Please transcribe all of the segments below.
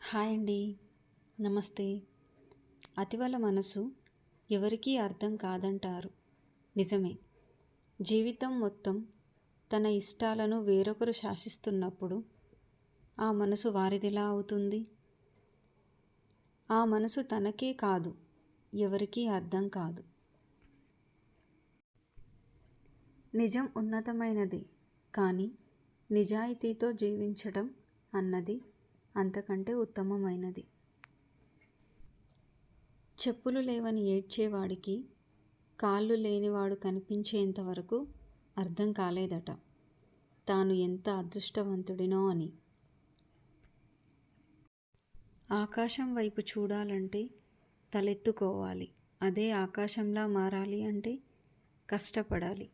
Hi అండి. నమస్తే. అతివల మనసు ఎవరికీ అర్థం కాదంటారు. నిజమే. జీవితం మొత్తం తన ఇష్టాలను వేరొకరు శాసిస్తున్నప్పుడు ఆ మనసు వారిదెలా అవుతుంది? ఆ మనసు తనకే కాదు, ఎవరికీ అర్థం కాదు. నిజం ఉన్నతమైనది, కానీ నిజాయితీతో జీవించడం అన్నది అంతకంటే ఉత్తమమైనది. చెప్పులు లేవని ఏడ్చేవాడికి కాళ్ళు లేనివాడు కనిపించేంతవరకు అర్థం కాలేదట తాను ఎంత అదృష్టవంతుడినో అని. ఆకాశం వైపు చూడాలంటే తలెత్తుకోవాలి. అదే ఆకాశంలా మారాలి అంటే కష్టపడాలి.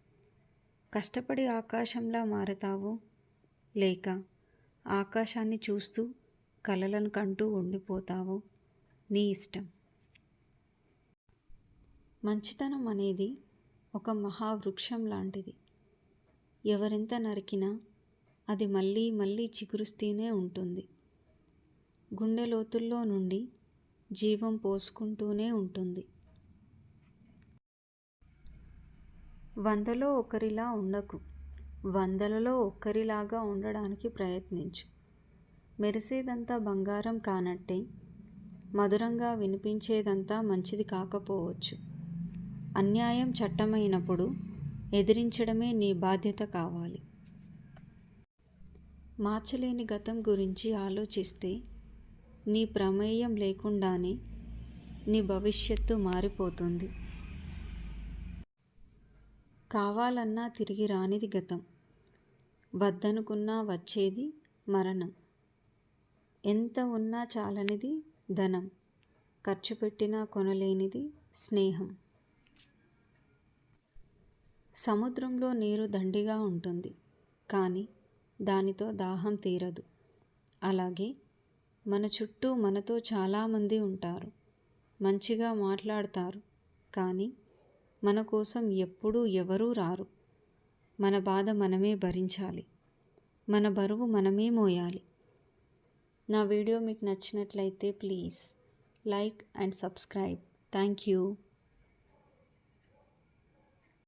కష్టపడి ఆకాశంలా మారతావో లేక ఆకాశాన్ని చూస్తూ కలలను కంటూ ఉండిపోతావో నీ ఇష్టం. మంచితనం అనేది ఒక మహావృక్షం లాంటిది. ఎవరెంత నరికినా అది మళ్ళీ మళ్ళీ చిగురుస్తూనే ఉంటుంది. గుండె లోతుల్లో నుండి జీవం పోసుకుంటూనే ఉంటుంది. 100లో ఒకరిలా ఉండకు, 100లలో ఒక్కరిలాగా ఉండడానికి ప్రయత్నించు. మెరిసేదంతా బంగారం కానట్టే మధురంగా వినిపించేదంతా మంచిది కాకపోవచ్చు. అన్యాయం చట్టమైనప్పుడు ఎదిరించడమే నీ బాధ్యత కావాలి. మార్చలేని గతం గురించి ఆలోచిస్తే నీ ప్రమేయం లేకుండానే నీ భవిష్యత్తు మారిపోతుంది. కావాలన్నా తిరిగి రానిది గతం, వద్దనుకున్నా వచ్చేది మరణం. ఎంత ఉన్నా చాలనిది ధనం, ఖర్చు పెట్టినా కొనలేనిది స్నేహం. సముద్రంలో నీరు దండిగా ఉంటుంది, కానీ దానితో దాహం తీరదు. అలాగే మన చుట్టూ మనతో చాలామంది ఉంటారు, మంచిగా మాట్లాడతారు, కానీ మన కోసం ఎప్పుడూ ఎవరూ రారు. మన బాధ మనమే భరించాలి, మన బరువు మనమే మోయాలి. నా వీడియో మీకు నచ్చినట్లయితే please like and subscribe. Thank you.